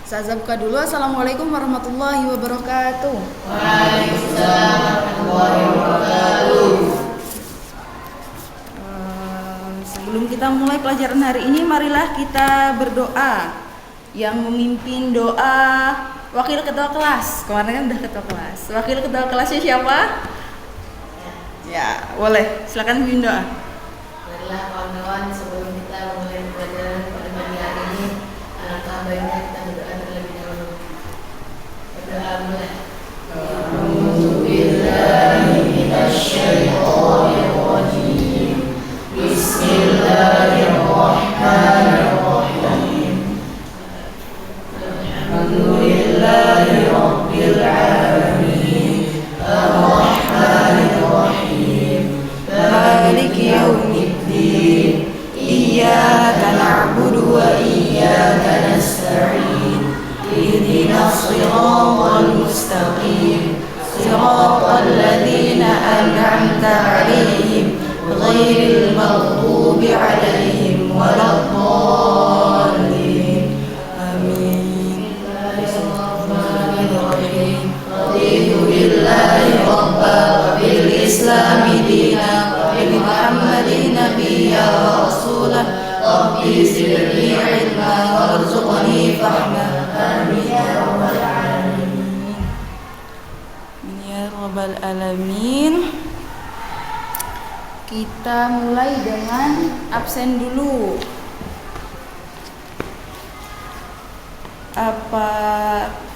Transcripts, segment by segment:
Ustazah buka dulu. Assalamualaikum warahmatullahi wabarakatuh. Waalaikumsalam warahmatullahi wabarakatuh. Sebelum kita mulai pelajaran hari ini, marilah kita berdoa. Yang memimpin doa wakil ketua kelas. Kemarin kan udah ketua kelas. Wakil ketua kelasnya siapa? Ya, boleh. Silakan pimpin doa. Marilah kawan-kawan, sebelum kita mulai pelajaran pada pagi hari ini, alangkah baiknya kita berdoa terlebih dahulu. Berdoa mulai. A'udzu billahi minasyaitonir rajim. Bismillahirrahmanirrahim. Alhamdulillahi rabbil alamin. Ar-rahmanir rahim. Maliki yaumiddin. Iyyaka na'budu wa iyyaka nasta'in. Ihdinas siratal mustaqim. Siratal ladzina an'amta 'alaihim ghairil maghdubi 'alaihim waladdallin. Amin. Bismillahirrahmanirrahim. Raditu billahi rabban wa bil islami dinan wa bi Muhammadin nabiyyan wa rasulan. Rabbi zidni 'ilman warzuqni fahman. Amin ya rabbal alamin. Amin ya rabbal alamin. Kita mulai dengan absen dulu. Apa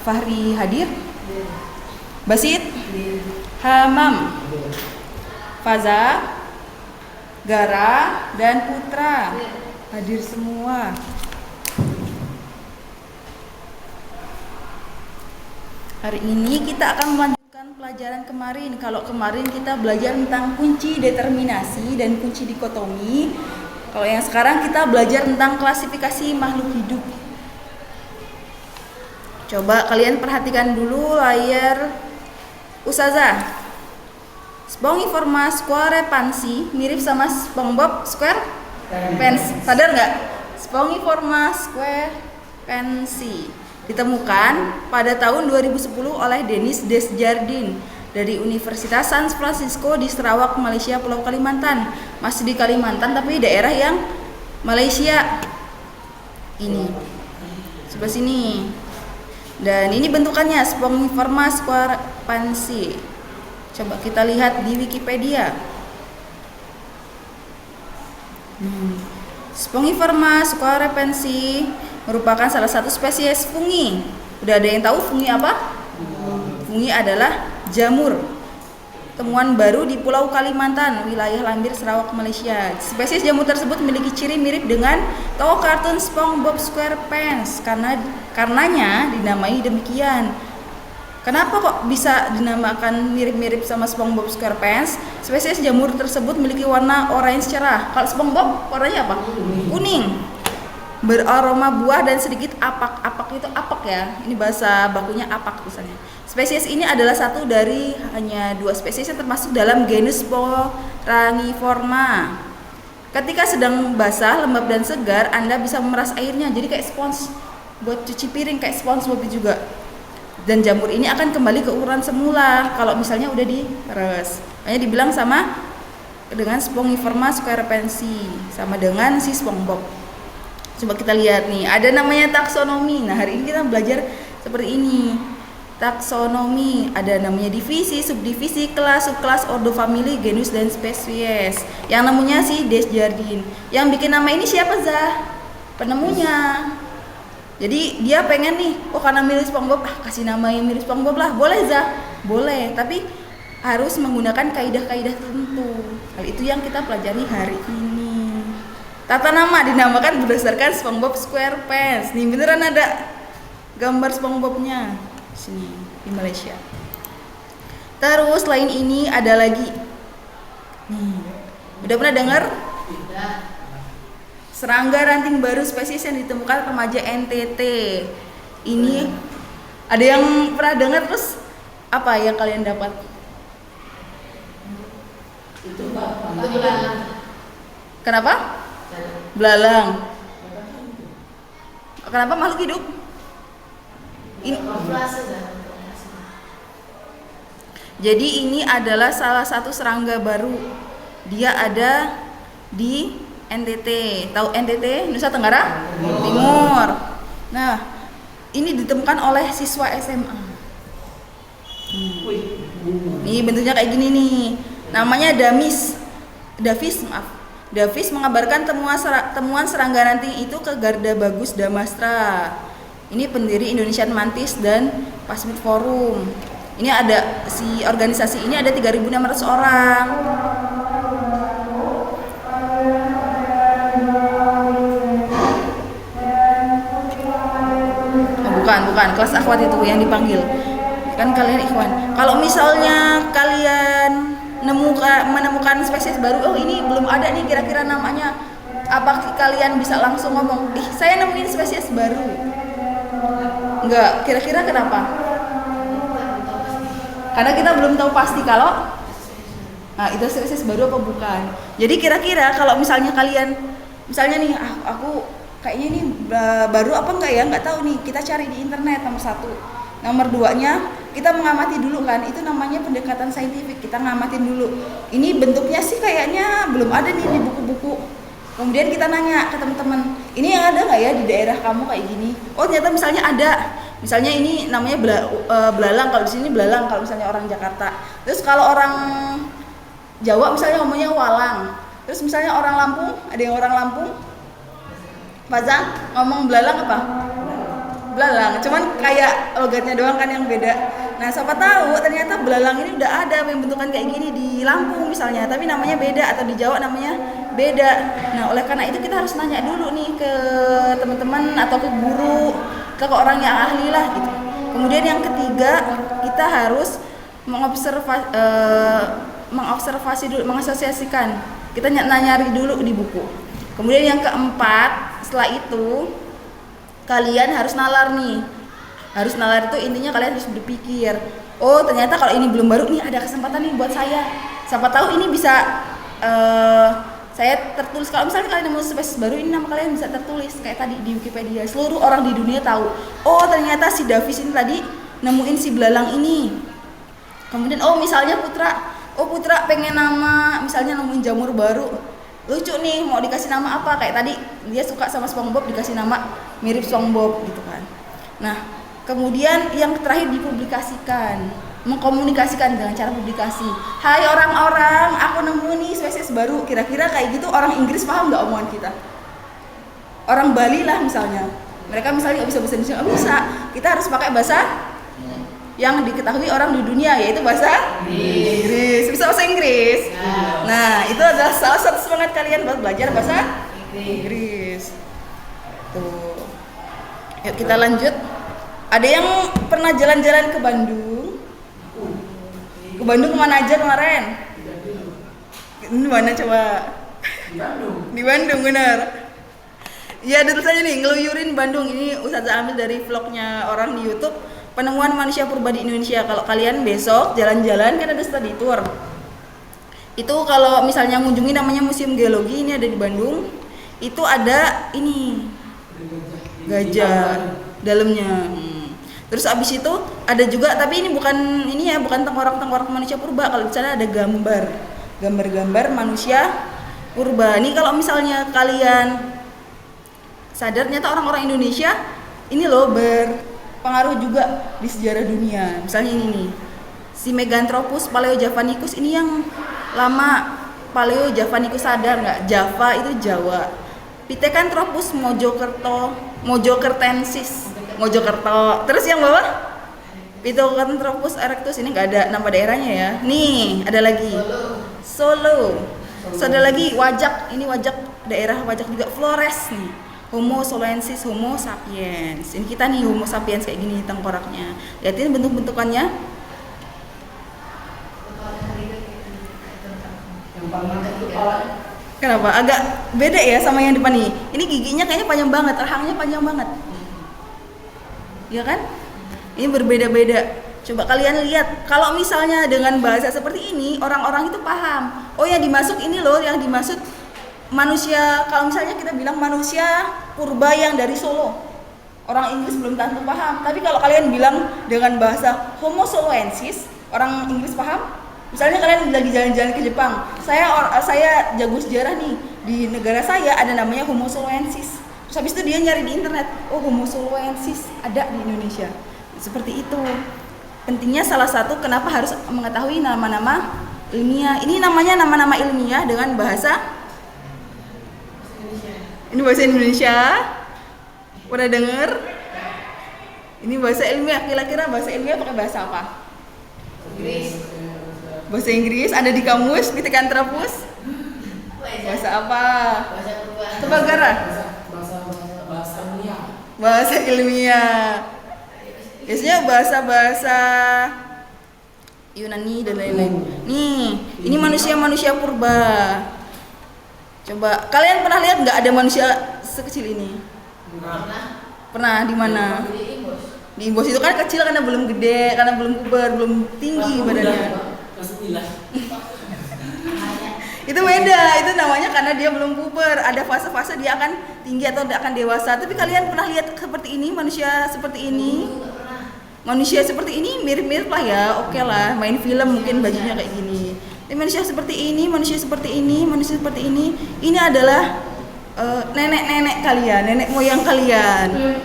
Fahri hadir? Basit? Hamam, Faza, Gara, dan Putra hadir semua. Hari ini kita akan melanjutkan pelajaran kemarin. Kalau kemarin kita belajar tentang kunci determinasi dan kunci dikotomi. Kalau yang sekarang kita belajar tentang klasifikasi makhluk hidup. Coba kalian perhatikan dulu layar Ustazah. Spongiforma squarepansi mirip sama SpongeBob SquarePants. Sadar nggak? Spongiforma squarepansi ditemukan pada tahun 2010 oleh Denis Desjardins dari Universitas San Francisco di Sarawak, Malaysia, Pulau Kalimantan. Masih di Kalimantan tapi daerah yang Malaysia. Ini sebelah sini. Dan ini bentukannya Spongiforma squarepansi. Coba kita lihat di Wikipedia. Spongiforma squarepansi merupakan salah satu spesies fungi. Udah ada yang tahu fungi apa? Fungi adalah jamur. Temuan baru di Pulau Kalimantan, wilayah Lambir, Sarawak, Malaysia. Spesies jamur tersebut memiliki ciri mirip dengan tokoh kartun SpongeBob SquarePants. Karenanya dinamai demikian. Kenapa kok bisa dinamakan mirip-mirip sama SpongeBob SquarePants? Spesies jamur tersebut memiliki warna orange cerah. Kalau SpongeBob warnanya apa? Kuning. Beraroma buah dan sedikit apak. Apak itu apak ya. Ini bahasa bakunya apak misalnya. Spesies ini adalah satu dari hanya 2 spesies yang termasuk dalam genus Sporangiforma. Ketika sedang basah, lembab dan segar, Anda bisa memeras airnya. Jadi kayak spons buat cuci piring, kayak SpongeBob juga. Dan jamur ini akan kembali ke ukuran semula kalau misalnya udah diperes. Makanya dibilang sama dengan Spongiforma squarepansi, sama dengan si SpongeBob. Coba kita lihat nih, ada namanya taksonomi. Nah, hari ini kita belajar seperti ini. Taksonomi, ada namanya divisi, subdivisi, kelas, subkelas, ordo, famili, genus, dan spesies. Yang namanya si Desjardins. Yang bikin nama ini siapa, Zah? Penemunya. Jadi dia pengen nih, oh karena mirip SpongeBob, kasih nama yang mirip SpongeBob lah. Boleh, Zah? Boleh, tapi harus menggunakan kaidah-kaidah tertentu. Hal itu yang kita pelajari hari ini. Tata nama dinamakan berdasarkan SpongeBob SquarePants. Nih beneran ada gambar SpongeBob-nya sini di Malaysia. Terus selain ini ada lagi. Nih, udah pernah dengar? Serangga ranting baru spesies yang ditemukan remaja NTT. Ini ada yang pernah dengar? Terus apa yang kalian dapat? Itu belalang. Kenapa? Belalang. Kenapa makhluk hidup? Jadi ini adalah salah satu serangga baru. Dia ada di NTT. Tahu NTT? Nusa Tenggara Timur. Nah, ini ditemukan oleh siswa SMA. Nih bentuknya kayak gini nih. Namanya Davis mengabarkan temuan serangga ranting itu ke Garda Bagus Damastra. Ini pendiri Indonesian Mantis dan Pasmid Forum. Ini ada organisasi ini ada 3.600 orang. Bukan kelas akhwat itu yang dipanggil. Kan kalian ikhwan. Kalau misalnya kalian menemukan spesies baru, oh ini belum ada nih kira-kira namanya, apa kalian bisa langsung ngomong, saya nemuin spesies baru? Enggak, kira-kira kenapa? Karena kita belum tahu pasti kalau itu spesies baru apa bukan. Jadi kira-kira kalau misalnya kalian, misalnya nih, aku kayaknya ini baru apa enggak ya, nggak tahu nih, kita cari di internet nomor 1. Nomor 2-nya kita mengamati dulu kan, itu namanya pendekatan saintifik, kita ngamatin dulu. Ini bentuknya sih kayaknya belum ada nih di buku-buku. Kemudian kita nanya ke teman-teman, ini yang ada nggak ya di daerah kamu kayak gini? Oh ternyata misalnya ada, misalnya ini namanya belalang, kalau di sini belalang kalau misalnya orang Jakarta. Terus kalau orang Jawa misalnya ngomongnya walang. Terus misalnya orang Lampung, ada yang orang Lampung, Fazan ngomong belalang apa? Belalang, cuman kayak logatnya doang kan yang beda. Nah siapa tahu ternyata belalang ini udah ada yang bentukan kayak gini di Lampung misalnya, tapi namanya beda, atau di Jawa namanya beda. Nah oleh karena itu kita harus nanya dulu nih ke teman-teman atau ke guru, ke orang yang ahli lah gitu. Kemudian yang ketiga, kita harus mengobservasi dulu, mengasosiasikan. Kita nyari dulu di buku. Kemudian yang keempat, setelah itu kalian harus nalar nih. Harus nalar itu intinya kalian harus berpikir, oh ternyata kalau ini belum baru nih, ada kesempatan nih buat saya. Siapa tahu ini bisa saya tertulis. Kalau misalnya kalian nemu spesies baru, ini nama kalian bisa tertulis kayak tadi di Wikipedia. Seluruh orang di dunia tahu, oh ternyata si Davis ini tadi nemuin si belalang ini. Kemudian oh misalnya Putra pengen nama, misalnya nemuin jamur baru, lucu nih, mau dikasih nama apa? Kayak tadi dia suka sama SpongeBob, dikasih nama mirip SpongeBob gitu kan. Nah kemudian yang terakhir dipublikasikan, mengkomunikasikan dengan cara publikasi. Hai orang-orang, aku nemu nih spesies baru. Kira-kira kayak gitu orang Inggris paham nggak omongan kita? Orang Bali lah misalnya, mereka misalnya nggak bisa bahasa Indonesia, nggak bisa. Kita harus pakai bahasa yang diketahui orang di dunia, yaitu bahasa Inggris. Bisa bahasa Inggris. Nah itu adalah salah satu semangat kalian buat belajar bahasa Inggris. Tuh. Yuk kita lanjut. Ada yang pernah jalan-jalan ke Bandung? Ke Bandung kemana aja kemarin? Di mana coba? Di Bandung benar. Ya tentu saja nih, ngeluyurin Bandung. Ini Ustazah ambil dari vlognya orang di YouTube, penemuan manusia purba di Indonesia. Kalau kalian besok jalan-jalan kan ada study tour. Itu kalau misalnya mengunjungi namanya Museum Geologi, ini ada di Bandung. Itu ada ini gajah dalamnya. Terus abis itu ada juga, tapi ini bukan tengkorak manusia purba. Kalau di sana ada gambar manusia purba. Ini kalau misalnya kalian sadar, ternyata orang-orang Indonesia ini loh berpengaruh juga di sejarah dunia. Misalnya ini nih, si Meganthropus paleojavanicus ini yang lama. Paleojavanicus sadar nggak? Java itu Jawa. Pithecanthropus Mojokerto. Terus yang bawah Pithecanthropus erectus, ini nggak ada nama daerahnya ya. Nih ada lagi Solo. Terus ada lagi Wajak. Ini Wajak, daerah Wajak juga. Flores nih, Homo soloensis, Homo sapiens. Ini kita nih Homo sapiens kayak gini tengkoraknya. Lihatin bentuk-bentukannya. Kenapa? Agak beda ya sama yang depan nih. Ini giginya kayaknya panjang banget, rahangnya panjang banget. Ya kan? Ini berbeda-beda. Coba kalian lihat, kalau misalnya dengan bahasa seperti ini, orang-orang itu paham. Oh yang dimaksud ini loh, yang dimaksud manusia. Kalau misalnya kita bilang manusia purba yang dari Solo, orang Inggris belum tentu paham. Tapi kalau kalian bilang dengan bahasa Homo soloensis, orang Inggris paham. Misalnya kalian lagi jalan-jalan ke Jepang, saya jago sejarah nih, di negara saya ada namanya Homo soloensis. Terus habis itu dia nyari di internet, oh Homo soloensis ada di Indonesia. Seperti itu. Pentingnya salah satu kenapa harus mengetahui nama-nama ilmiah. Ini namanya nama-nama ilmiah dengan bahasa ini bahasa Indonesia. Udah denger? Ini bahasa ilmiah. Kira-kira bahasa ilmiah pakai bahasa apa? Inggris. Bahasa Inggris ada di kamus, ditekan terapus. Bahasa apa? Bahasa purba. Tebak Gara. Bahasa ilmiah. Bahasa ilmiah. Biasanya bahasa-bahasa Yunani dan lain-lain. Nih, ini manusia-manusia purba. Coba, kalian pernah lihat nggak ada manusia sekecil ini? Pernah di mana? Di Imbos. Di Imbos itu kan kecil karena belum gede, karena belum puber, belum tinggi badannya. Itu beda, itu namanya karena dia belum puber. Ada fase-fase dia akan tinggi atau akan dewasa. Tapi kalian pernah lihat seperti ini, manusia seperti ini? Manusia seperti ini mirip-mirip lah ya, oke lah. Main film mungkin bajunya kayak gini. Tapi manusia seperti ini, manusia seperti ini, manusia seperti ini adalah nenek-nenek kalian, nenek moyang kalian.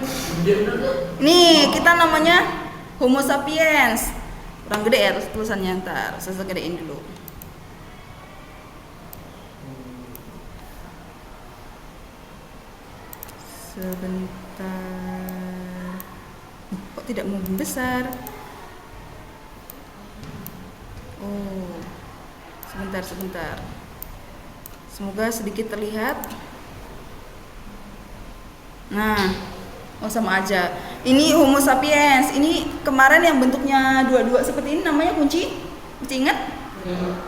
Nih, kita namanya Homo sapiens. Kurang gede ya tulisannya, ntar saya gedein dulu. Sebentar. Kok tidak mau membesar? Oh. Sebentar. Semoga sedikit terlihat. Nah, oh sama aja. Ini Homo sapiens. Ini kemarin yang bentuknya dua-dua seperti ini namanya kunci. Masih ingat?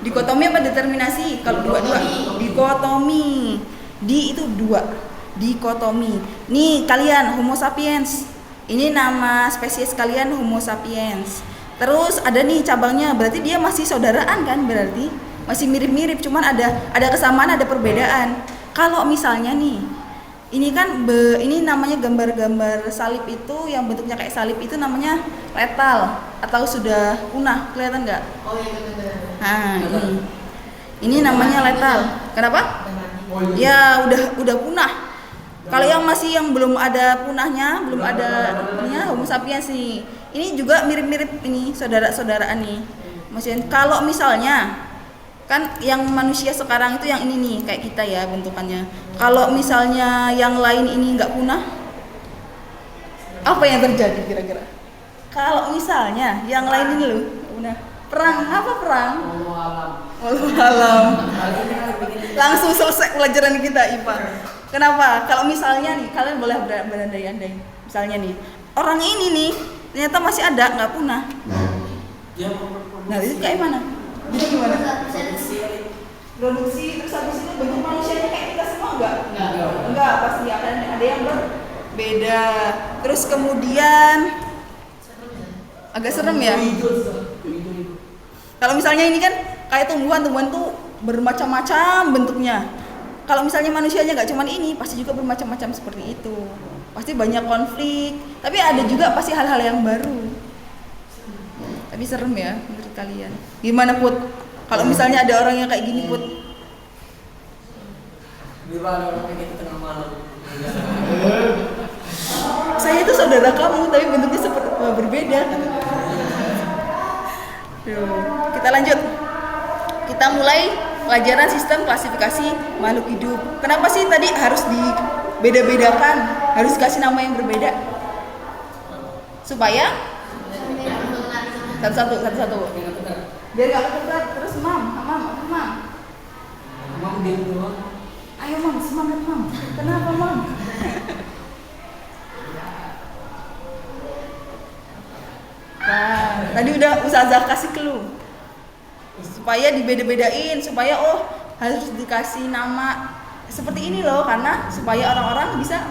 Dikotomi apa determinasi? Kalau dua-dua, dikotomi. Di itu dua. Dikotomi. Nih kalian Homo sapiens. Ini nama spesies kalian Homo sapiens. Terus ada nih cabangnya. Berarti dia masih saudaraan kan? Berarti masih mirip-mirip, cuman ada kesamaan, ada perbedaan. Kalau misalnya nih, ini kan ini namanya gambar-gambar salib itu yang bentuknya kayak salib itu namanya letal atau sudah punah, kelihatan nggak? Oh iya benar. Nah, ini namanya letal. Kenapa? Ya udah punah. Kalau yang masih yang belum ada punahnya, belum ada ininya Homo sapiens nih. Ini juga mirip-mirip ini saudara-saudaraan nih. Maksudnya kalau misalnya kan yang manusia sekarang itu yang ini nih kayak kita ya bentukannya. Kalau misalnya yang lain ini nggak punah, apa yang terjadi kira-kira? Kalau misalnya yang lain ini loh punah, perang apa perang? Wallahu alam. Langsung selesai pelajaran kita IPA. Kenapa? Kalau misalnya nih kalian boleh berandai-andai. Misalnya nih orang ini nih ternyata masih ada nggak punah. Nah itu kayak mana? Jadi gimana? Produksi terus habis itu bentuk manusianya kayak kita semua enggak pasti akan ada yang berbeda. Terus kemudian agak serem ya. Kalau misalnya ini kan kayak tumbuhan tuh bermacam-macam bentuknya. Kalau misalnya manusianya nggak cuma ini, pasti juga bermacam-macam seperti itu. Pasti banyak konflik, tapi ada juga pasti hal-hal yang baru. Tapi serem ya menurut kalian. Gimana Put? Kalau misalnya ada orang yang kayak gini Put? Gimana orang kayak gitu tengah malam? Saya itu saudara kamu, tapi bentuknya seperti berbeda. Kita lanjut. Kita mulai pelajaran sistem klasifikasi makhluk hidup. Kenapa sih tadi harus dibeda-bedakan? Harus kasih nama yang berbeda? Supaya satu-satu. Biar gak ketukar. Terus mam. Mam dia doang. Ayo mam, semangat mam. Kenapa mam? Nah, tadi udah Ustazah kasih clue supaya dibeda-bedain, supaya harus dikasih nama seperti ini loh, karena supaya orang-orang bisa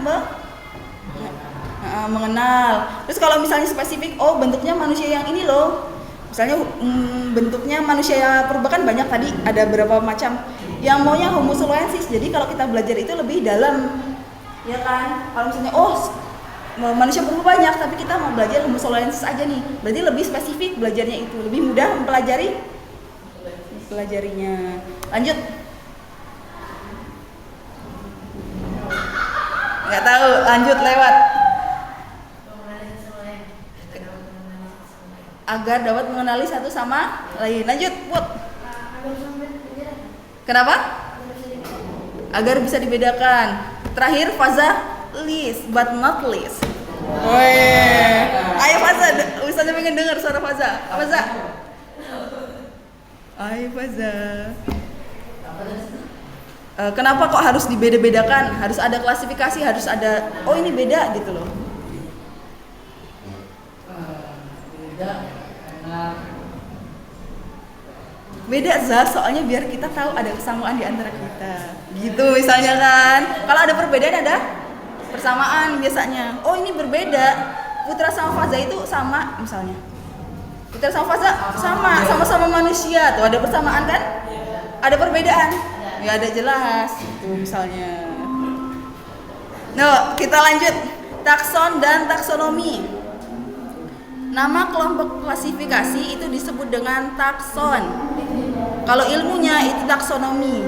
mengenal. Terus kalau misalnya spesifik, bentuknya manusia yang ini loh. Misalnya bentuknya manusia purba kan banyak tadi, ada berapa macam. Yang maunya Homo soloensis. Jadi kalau kita belajar itu lebih dalam, ya kan? Kalau misalnya manusia purba banyak, tapi kita mau belajar Homo soloensis aja nih. Berarti lebih spesifik belajarnya itu, lebih mudah mempelajarinya. Lanjut. Nggak tahu, lanjut lewat. Agar dapat mengenali satu sama lain. Lanjut, Put. Kenapa? Agar bisa dibedakan. Terakhir, Faza, least but not least. Woi, ayo Faza, Ustaznya pengen dengar suara Faza. Faza. Ayo Faza. Kenapa kok harus dibeda-bedakan? Harus ada klasifikasi, harus ada, oh ini beda gitu loh. Beda karena Beda Zah, soalnya biar kita tahu ada kesamaan di antara kita. Gitu misalnya kan. Kalau ada perbedaan ada persamaan biasanya. Oh ini berbeda. Putra sama Faza itu sama misalnya. Putra sama Faza sama-sama manusia. Tuh ada persamaan kan? Ada perbedaan? Ya ada jelas. Itu misalnya. Nah, kita lanjut. Takson dan taksonomi. Nama kelompok klasifikasi itu disebut dengan takson. Kalau ilmunya itu taksonomi.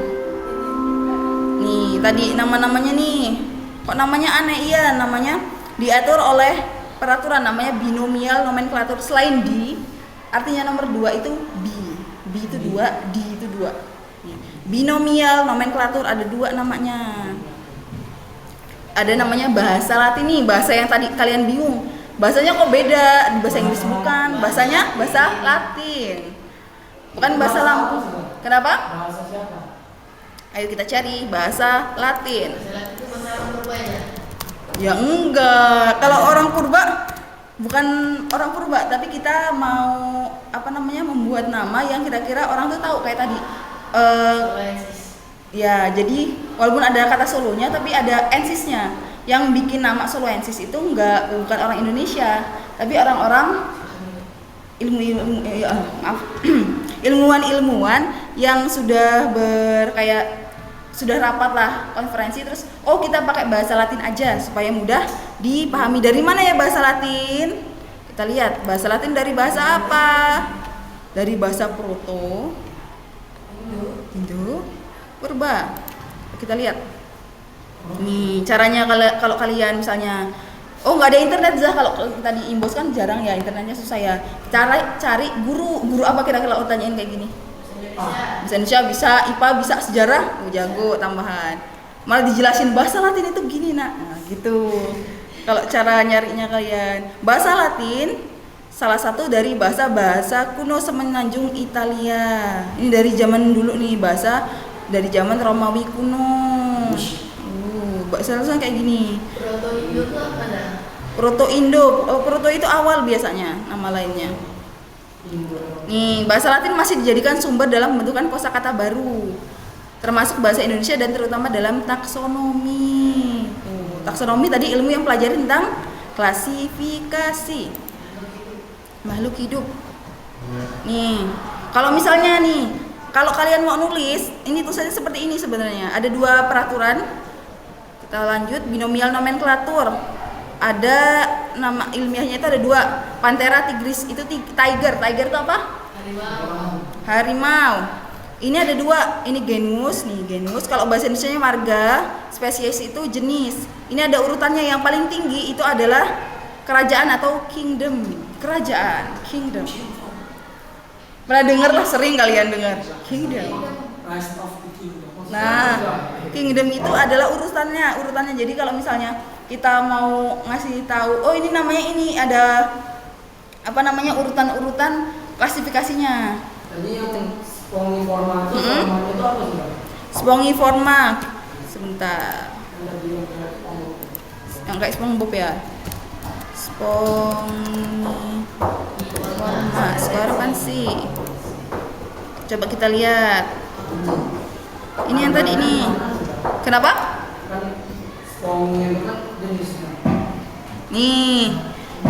Nih, tadi nama-namanya nih. Kok namanya aneh? Iya, namanya diatur oleh peraturan namanya binomial nomenklatur. Selain di, artinya nomor 2 itu bi. Bi itu 2, di itu 2. Binomial nomenklatur ada 2 namanya. Ada namanya bahasa Latin nih, bahasa yang tadi kalian bingung. Bahasanya kok beda, di bahasa Inggris bukan, bahasanya bahasa Latin. Bukan bahasa Lampung. Kenapa? bahasa siapa? Ayo kita cari bahasa Latin. Itu bahasa orang purba ya? Ya enggak. Kalau orang purba bukan orang purba, tapi kita mau membuat nama yang kira-kira orang tuh tahu kayak tadi. Soloensis. Ya, jadi walaupun ada kata solonya tapi ada ensisnya. Yang bikin nama soloensis itu bukan orang Indonesia, tapi orang-orang ilmuwan yang sudah sudah rapat lah konferensi, terus kita pakai bahasa Latin aja supaya mudah dipahami. Dari mana ya bahasa Latin? Kita lihat bahasa Latin dari bahasa apa? Dari bahasa Proto, Indo, Purba. Kita lihat. Nih caranya kalau kalian misalnya nggak ada internet Zah, kalau tadi Imbos kan jarang ya, internetnya susah ya. Cari guru apa kira-kira lo tanyain kayak gini. Bisa Indonesia, bisa IPA, bisa sejarah, jago tambahan. Malah dijelasin bahasa Latin itu gini nah gitu. Kalau cara nyarinya kalian, bahasa Latin salah satu dari bahasa kuno semenanjung Italia. Ini dari zaman dulu nih, bahasa dari zaman Romawi kuno. Bahasa kayak gini. Proto-Indo itu apa dah? Proto-Indo, Proto itu awal biasanya nama lainnya. Nih, bahasa Latin masih dijadikan sumber dalam pembentukan kosakata baru, termasuk bahasa Indonesia dan terutama dalam taksonomi. Taksonomi tadi ilmu yang pelajari tentang klasifikasi makhluk hidup. Nih, kalau misalnya kalau kalian mau nulis, ini tulisannya seperti ini sebenarnya. Ada 2 peraturan. Kita lanjut, binomial nomenklatur. Ada nama ilmiahnya itu ada 2. Panthera tigris itu tiger. Tiger itu apa? Harimau. Ini ada 2. Ini genus. Kalau bahasa Indonesianya marga, spesies itu jenis. Ini ada urutannya, yang paling tinggi itu adalah kerajaan atau kingdom. Kerajaan, kingdom. Pernah dengar lah, sering kalian dengar. Kingdom. Rise of the Kingdom. Nah, kingdom itu adalah urutannya. Jadi kalau misalnya kita mau ngasih tahu, ini namanya ini ada urutan klasifikasinya. Tadi yang spongiforma itu itu apa sih? Spongiforma. Sebentar. Yang tadi yang kayak SpongeBob. Yang kayak SpongeBob ya. Spongiforma. Sekarang kan sih. Coba kita lihat. Ini yang tadi ini. Kenapa? Kan spongi itu kan jenisnya. Nih.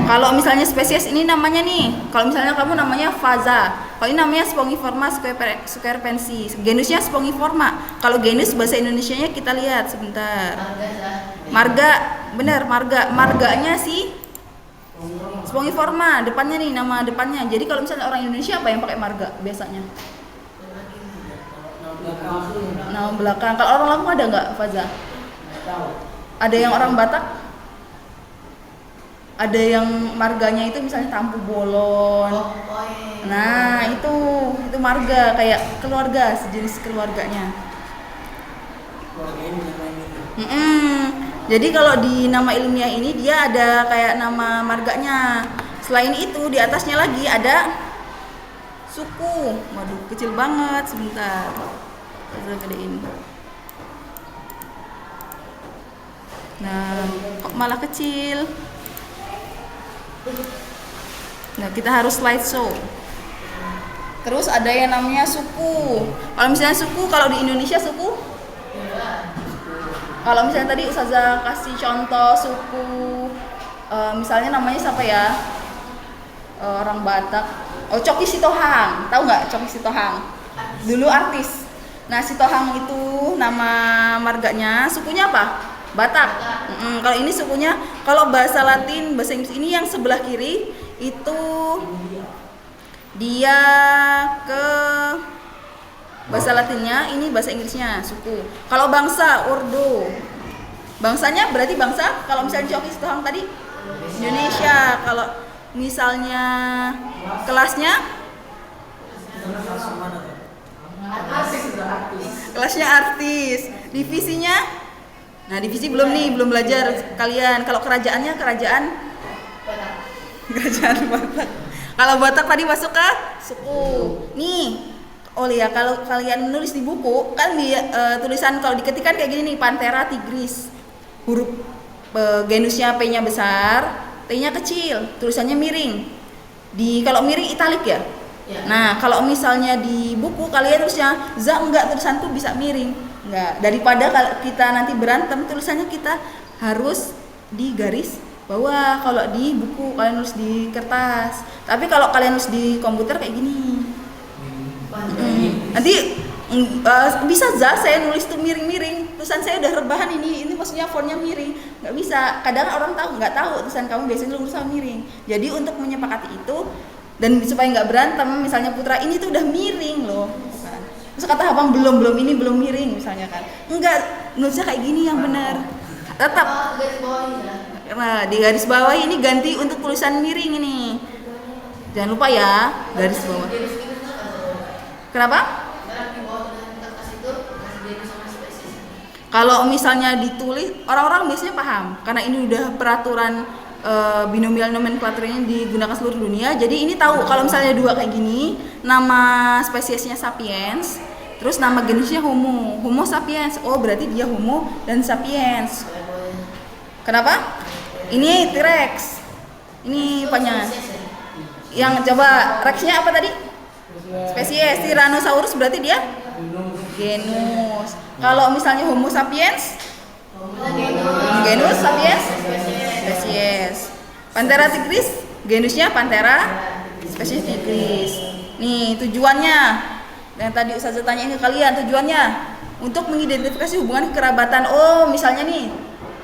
Kalau misalnya spesies ini namanya nih, kalau misalnya kamu namanya Faza, kalau ini namanya Spongiforma squarepensis, genusnya Spongiforma. Kalau genus bahasa Indonesianya kita lihat sebentar. Marga, bener marganya sih Spongiforma, depannya nih nama depannya. Jadi kalau misalnya orang Indonesia apa yang pakai marga biasanya? Nama belakang. Kalau orang Lampung ada nggak Faza? Ada yang orang Batak? Ada yang marganya itu misalnya Tampu Bolon. Nah itu marga kayak keluarga, sejenis keluarganya. Jadi kalau di nama ilmiah ini dia ada kayak nama marganya. Selain itu di atasnya lagi ada suku. Waduh kecil banget, sebentar. Saya gedein. Nah kok malah kecil? Nah kita harus slideshow. Terus ada yang namanya suku. Kalau misalnya suku, kalau di Indonesia suku, kalau misalnya tadi Ustazah kasih contoh suku, misalnya namanya siapa ya, orang Batak, Coki Sitohang, tahu nggak Coki Sitohang? Dulu artis. Nah Sitohang itu nama marganya, sukunya apa? Batak. Kalau ini sukunya, kalau bahasa Latin, bahasa Inggris ini yang sebelah kiri itu dia ke bahasa Latinnya, ini bahasa Inggrisnya suku. Kalau bangsa Urdu, bangsanya berarti bangsa. Kalau misalnya Coki Sitohang tadi Indonesia. Kalau misalnya kelasnya artis, divisinya. Nah divisi belum belajar kalian. Kalau kerajaannya kerajaan Batak. Kalau Batak tadi masuk ke suku. Nih, kalau kalian nulis di buku kan di tulisan kalau diketikkan kayak gini nih, Panthera tigris. Huruf genusnya P-nya besar, T-nya kecil, tulisannya miring. Kalau miring italik ya. Nah, kalau misalnya di buku kalian tulisnya za, enggak, tulisan tuh bisa miring. Enggak, daripada kita nanti berantem, tulisannya kita harus di garis bawah. Kalau di buku kalian nulis di kertas, tapi kalau kalian nulis di komputer kayak gini. Nanti bisa za, saya nulis tuh miring-miring, tulisan saya udah rebahan ini maksudnya fontnya miring, nggak bisa. Kadang orang nggak tahu tulisan kamu biasanya tulisan miring. Jadi untuk menyepakati itu dan supaya nggak berantem, misalnya Putra ini tuh udah miring loh. Terus kata abang belum ini belum miring misalnya kan. Enggak, nulisnya kayak gini yang benar. Tetap Nah, di garis bawah ini ganti untuk tulisan miring ini. Jangan lupa ya, garis bawah. Kenapa? Kalau misalnya ditulis, orang-orang biasanya paham karena ini udah peraturan binomial nomenklatur ini digunakan seluruh dunia. Jadi ini tahu kalau misalnya dua kayak gini, nama spesiesnya sapiens, terus nama jenisnya Homo sapiens. Oh, berarti dia Homo dan sapiens. Kenapa? Ini T-Rex. Ini apanya? Yang coba Rex-nya apa tadi? Spesies. Tyrannosaurus berarti dia genus. Kalau misalnya Homo sapiens, genus sapiens, spesies. Panthera tigris, genusnya Panthera, spesies tigris. Nih tujuannya, yang tadi Ustazah tanya ini kalian, tujuannya untuk mengidentifikasi hubungan kerabatan. Oh misalnya nih,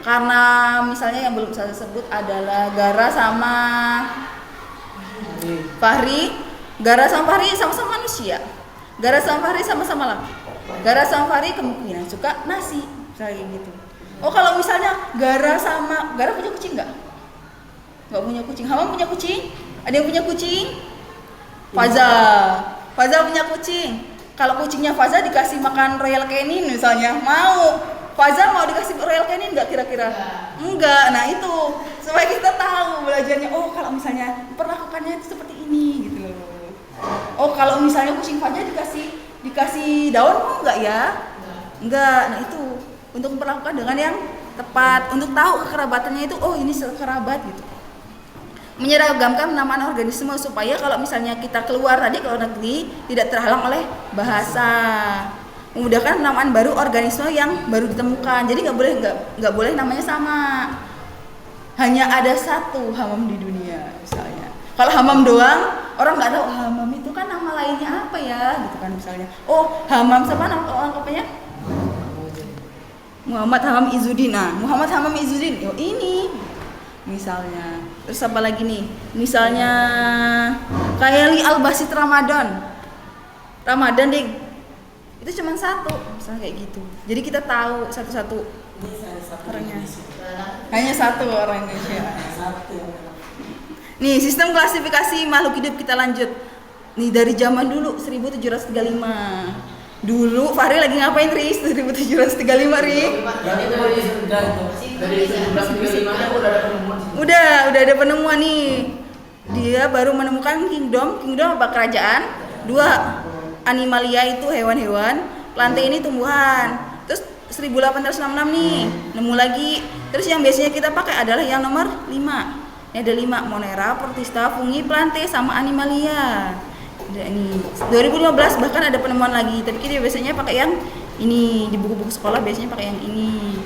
karena misalnya yang belum Ustazah sebut adalah Gara sama Fahri. Gara sama Fahri sama-sama manusia. Gara sama Fahri sama-sama laki. Gara sama Fahri kemungkinan suka nasi, kayak gitu. Oh kalau misalnya Gara punya kucing nggak? Nggak punya kucing. Hamam punya kucing? Ada yang punya kucing? Faza punya kucing. Kalau kucingnya Faza dikasih makan Royal Canin misalnya, mau? Faza mau dikasih Royal Canin nggak kira-kira? Enggak. Nah itu supaya kita tahu belajarnya. Oh kalau misalnya perlakukannya seperti ini gitu loh. Oh kalau misalnya kucing Faza dikasih daun mau nggak ya? Enggak. Nah itu untuk memperlakukan dengan yang tepat, untuk tahu kekerabatannya itu. Oh ini sekerabat gitu. Menyeragamkan penamaan organisme supaya kalau misalnya kita keluar negeri tidak terhalang oleh bahasa. Memudahkan penamaan baru organisme yang baru ditemukan. Jadi nggak boleh namanya sama. Hanya ada satu hamam di dunia. Kalau Hamam doang, orang nggak tahu Hamam itu kan nama lainnya apa ya, gitu kan misalnya. Oh, Hamam siapa nama lengkapnya? Muhammad Hamam Izzuddin. Nah, Muhammad Hamam Izzuddin, yo ini misalnya. Terus apa lagi nih? Misalnya Khairi Al-Basit Ramadan. Ramadan deh. Itu cuma satu, misalnya kayak gitu. Jadi kita tahu satu-satu orangnya. Hanya satu orang Indonesia. Nih, sistem klasifikasi makhluk hidup kita lanjut. Nih dari zaman dulu 1735. Dulu Fahri lagi ngapain, Ri? 1735, Ri? Dari 1735 udah ada penemuan. Udah ada penemuan nih. Dia baru menemukan kingdom apa kerajaan? 2. Animalia itu hewan-hewan, plantae ini tumbuhan. Terus 1866 nih, nemu lagi. Terus yang biasanya kita pakai adalah yang nomor 5. Ini ada 5, Monera, Protista, Fungi, Plantae, sama Animalia. Ada ini 2015 bahkan ada penemuan lagi, tapi kita biasanya pakai yang ini. Di buku-buku sekolah biasanya pakai yang ini.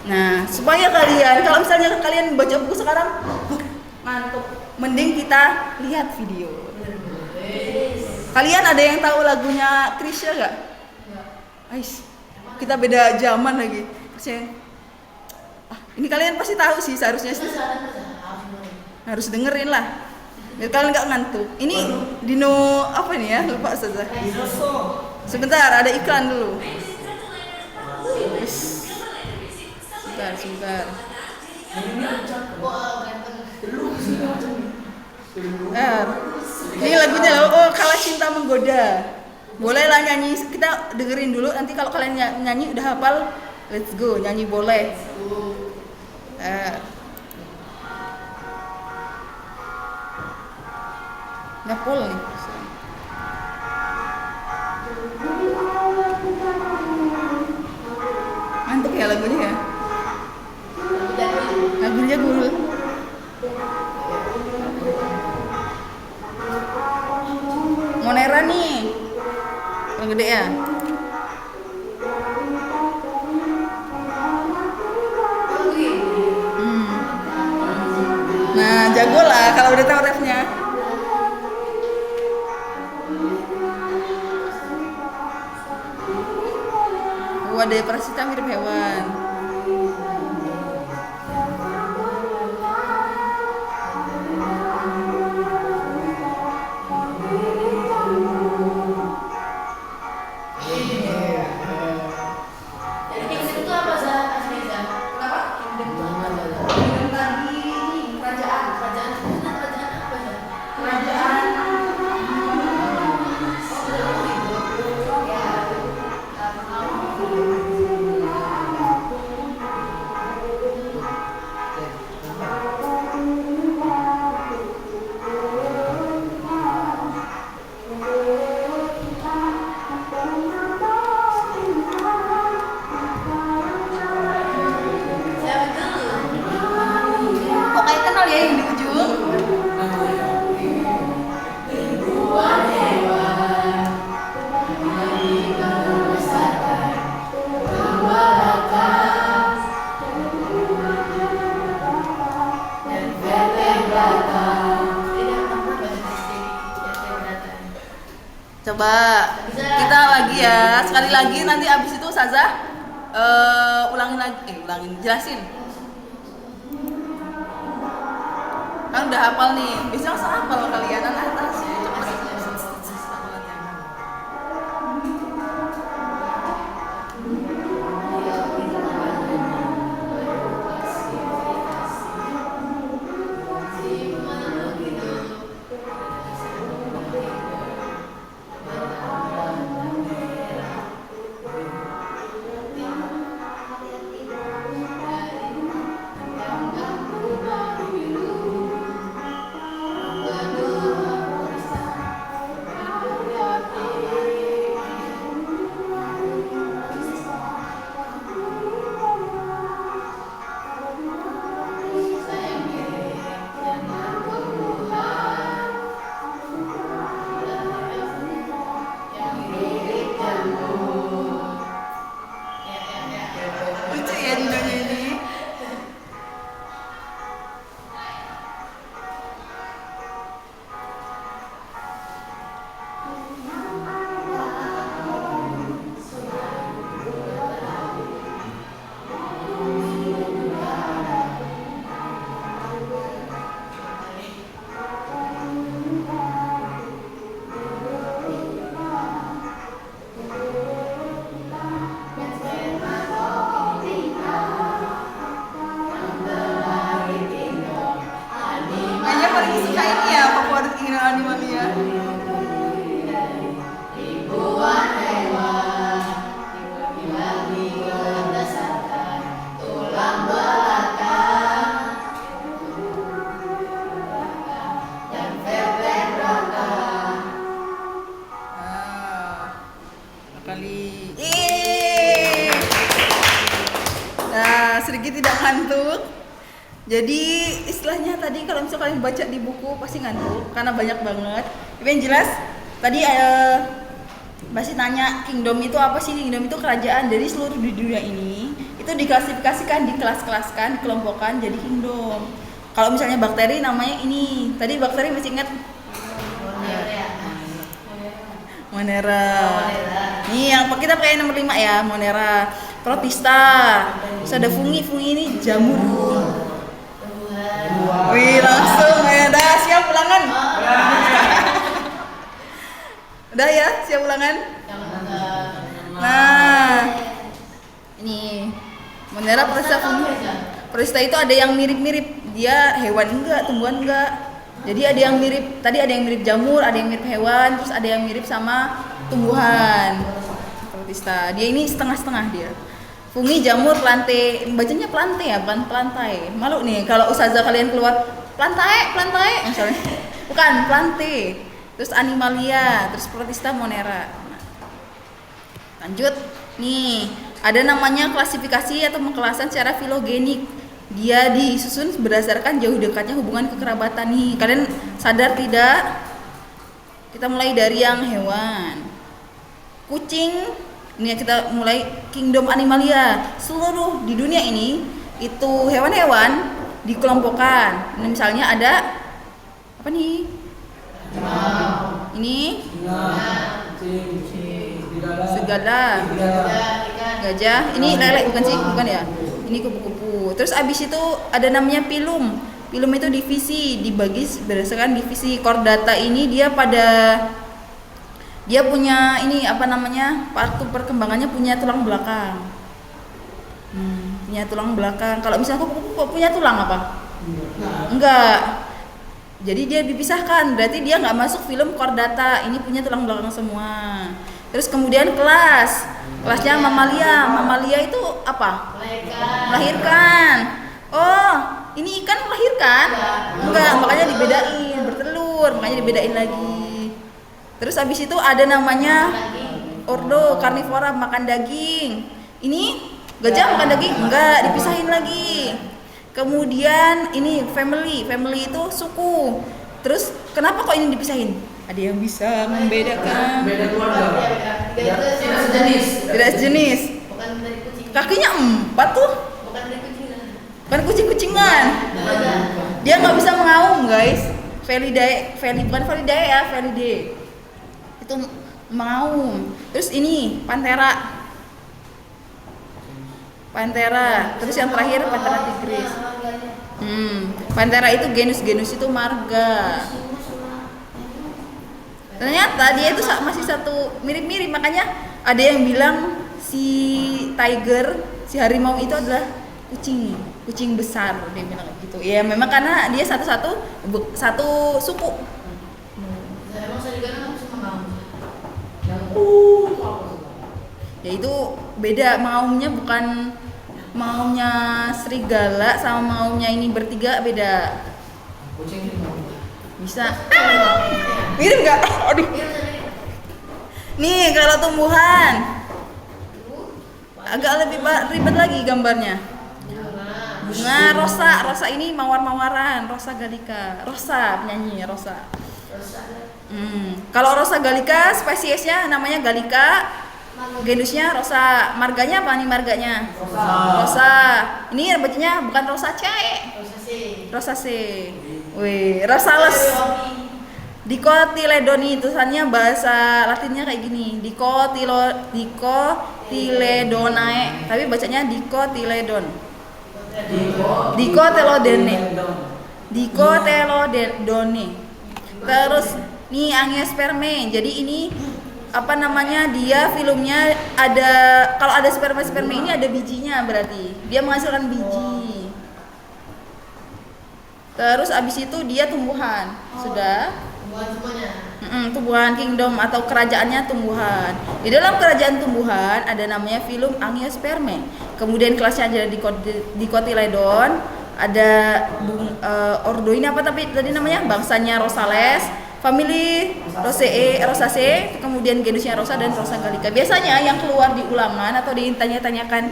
Nah, supaya kalian, kalau misalnya kalian baca buku sekarang ngantuk, mending kita lihat video. Kalian ada yang tahu lagunya Krisya gak? Ais, kita beda zaman lagi. Ini kalian pasti tahu sih, seharusnya harus dengerin lah biar kalian nggak ngantuk. Ini Dino apa nih ya, lupa saja. Sebentar, ada iklan dulu. Sebentar. Ini lagunya loh. Oh, Kala Cinta Menggoda. Boleh lah nyanyi, kita dengerin dulu. Nanti kalau kalian nyanyi udah hafal, let's go, nyanyi boleh. Nyapol nih. Mantap ya lagunya ya. Lagunya gul. Monera nih, yang gede ya. Nah, jago lah kalau udah tahu refnya. Ada Prasita mirip hewan. Coba kita lagi ya, sekali lagi nanti abis itu Ustazah ulangin, jelasin. Kan udah hafal nih, bisa langsung hafal kalian atas ya. Jadi istilahnya tadi kalau misalnya kalian baca di buku pasti ngantuk karena banyak banget. Tapi yang jelas tadi masih nanya kingdom itu apa sih? Kingdom itu kerajaan dari seluruh di dunia ini. Itu diklasifikasikan, dikelas-kelaskan, dikelompokkan jadi kingdom. Kalau misalnya bakteri namanya ini. Tadi bakteri masih ingat? Monera. Nih yang kita pakai nomor 5 ya, Monera. Protista. Terus ada fungi ini jamur. Wih langsung ya, dah siap ulangan. Udah ya, siap ulangan. Nah, ini Monera Protista fungi. Protista itu ada yang mirip-mirip, dia hewan enggak, tumbuhan enggak. Jadi ada yang mirip, tadi ada yang mirip jamur, ada yang mirip hewan, terus ada yang mirip sama tumbuhan. Protista, dia ini setengah-setengah dia. Fungi, jamur, plante, bacanya plante ya, bukan plantai. Malu nih kalau ustazah kalian keluar plantae misalnya. Bukan, plante. Terus animalia, terus protista, monera. Lanjut, nih ada namanya klasifikasi atau pengkelasan secara filogenik. Dia disusun berdasarkan jauh dekatnya hubungan kekerabatan nih. Kalian sadar tidak? Kita mulai dari yang hewan. Kucing, ini kita mulai kingdom animalia. Seluruh di dunia ini itu hewan-hewan dikelompokkan. Ini misalnya ada apa nih? Ini segala, gajah. Ini lele bukan sih? Bukan ya? Ini kupu-kupu. Terus abis itu ada namanya pilum. Pilum itu divisi, dibagi berdasarkan divisi. Chordata ini dia punya ini apa namanya, waktu perkembangannya punya tulang belakang. Punya tulang belakang. Kalau misalnya kupu-kupu punya tulang apa? Enggak. Jadi dia dipisahkan, berarti dia nggak masuk film chordata. Ini punya tulang belakang semua. Terus kemudian kelasnya mamalia. Mamalia itu apa? Melahirkan. Oh, ini ikan melahirkan? Enggak, makanya dibedain, bertelur, makanya dibedain lagi. Terus habis itu ada namanya ordo, karnivora, makan daging. Ini gajah makan daging? Enggak, dipisahin lagi. Kemudian ini family itu suku. Terus kenapa kok ini dipisahin? Ada yang bisa membedakan. Beda keluarga. Tidak sejenis. Bukan dari kucing. Kakinya 4 tuh. Bukan dari kucing. Bukan kucing-kucingan. Dia nggak bisa mengaum guys. Felidae bukan Felidae ya, Felidae. Itu mengaum. Terus ini Panthera. Terus yang terakhir Panthera tigris. Panthera itu genus itu marga. Ternyata dia itu masih satu mirip-mirip, makanya ada yang bilang si tiger, si harimau itu adalah kucing besar, dia bilang gitu. Ya memang karena dia satu suku. Emang saya juga nggak bisa mengaum. Ya itu beda, maumnya bukan maumnya serigala sama maumnya ini bertiga beda. Kucing Bisa. Mirip nggak? Aduh. Nih kalau tumbuhan agak lebih ribet lagi gambarnya. Bunga rosa ini mawar-mawaran, rosa gallica, rosa penyanyi rosa. Kalau rosa gallica spesiesnya namanya gallica, genusnya rosa, marganya apa nih marganya? Rosa. Ini bacanya bukan rosa C. Rosa C. Wih, rosales. Dicotyledoni, tulisannya bahasa Latinnya kayak gini. Dicotyledonae, tapi bacanya dicotyledon. Dicotyledone. Terus nih angiospermae. Jadi ini apa namanya, dia filmnya ada, kalau ada sperma ini ada bijinya, berarti dia menghasilkan biji. Terus abis itu dia tumbuhan. Sudah tumbuhan kingdom atau kerajaannya tumbuhan. Di dalam kerajaan tumbuhan ada namanya filum angiospermae. Kemudian kelasnya ada dicotyledon, ada ordo ini apa tapi tadi namanya, bangsanya Rosales, family Rosaceae, kemudian genusnya Rosa dan Rosa gallica. Biasanya yang keluar di ulangan atau ditanya-tanyakan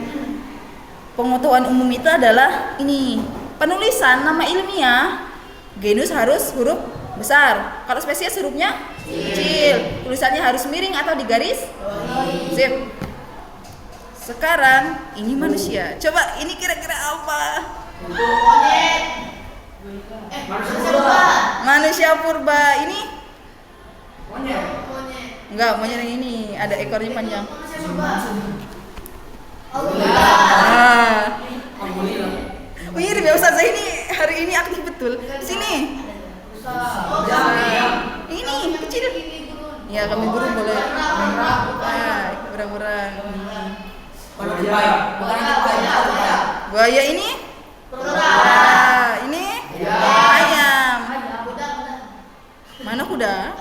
pengetahuan umum itu adalah ini penulisan nama ilmiah genus harus huruf besar. Kalau spesies hurufnya kecil. Tulisannya harus miring atau digaris. Sip. Sekarang ini manusia. Coba ini kira-kira apa? Manusia purba. Ini? Enggak, monyet yang ini ada ekornya panjang. Mirip ya Ustazah, ini hari ini aktif betul. Sini. Ini kecil. Ya kami guru boleh. Berang-berang. Buaya ini? Ini? Ayam. Mana kuda?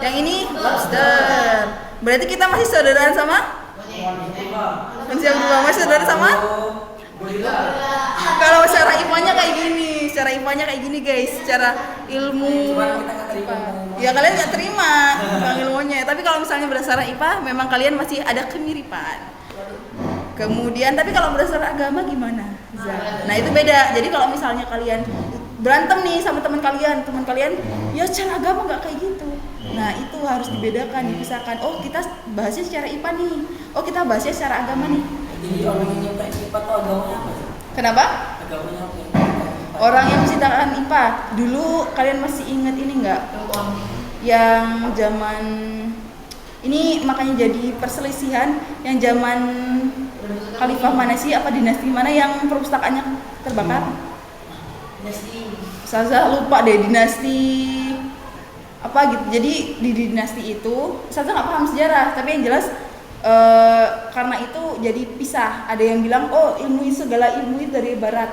Yang ini lobster. Berarti kita masih saudaraan sama? Masih saudara sama? Kalau secara IPA-nya kayak gini, guys. Secara ilmu IPA. Ya kalian nggak terima bang ilmunya. Tapi kalau misalnya berdasarkan IPA, memang kalian masih ada kemiripan. Kemudian, tapi kalau berdasarkan agama gimana? Nah itu beda. Jadi kalau misalnya kalian berantem nih sama teman kalian, ya secara agama nggak kayak gitu. Nah itu harus dibedakan, dipisahkan. Oh kita bahasnya secara IPA nih. Oh kita bahasnya secara agama nih. Jadi orang yang nyampe IPA tuh agamanya apa? Kenapa? Agamanya apa? Orang yang menciptakan IPA. Dulu kalian masih ingat ini nggak? Yang zaman ini makanya jadi perselisihan. Yang zaman Khalifah mana sih? Apa dinasti mana yang perpustakaannya terbakar? Dinasti. Saya lupa deh dinasti apa gitu. Jadi di dinasti itu saya nggak paham sejarah, tapi yang jelas karena itu jadi pisah. Ada yang bilang oh segala ilmu itu dari barat,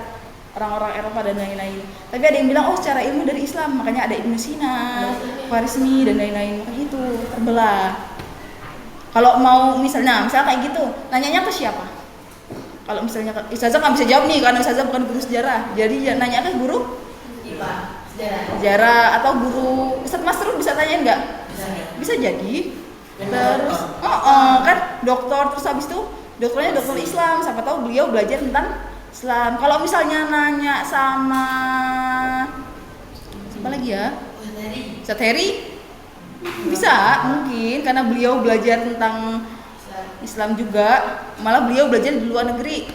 orang-orang Eropa dan lain-lain. Tapi ada yang bilang oh secara ilmu dari Islam, makanya ada Ibnu Sina, Khwarizmi dan lain-lain. Makanya itu terbelah. Kalau mau misalnya kayak gitu, nanyanya ke siapa? Kalau misalnya Ustazah nggak bisa jawab nih karena Ustazah bukan guru sejarah. Jadi nanya ke guru IPA. sejarah atau guru Ustaz Masrur bisa tanya nggak? Bisa jadi. Terus kan dokter, terus habis itu dokternya dokter Islam, siapa tahu beliau belajar tentang Islam. Kalau misalnya nanya sama siapa lagi ya? Ustaz Heri bisa mungkin karena beliau belajar tentang Islam juga, malah beliau belajar di luar negeri.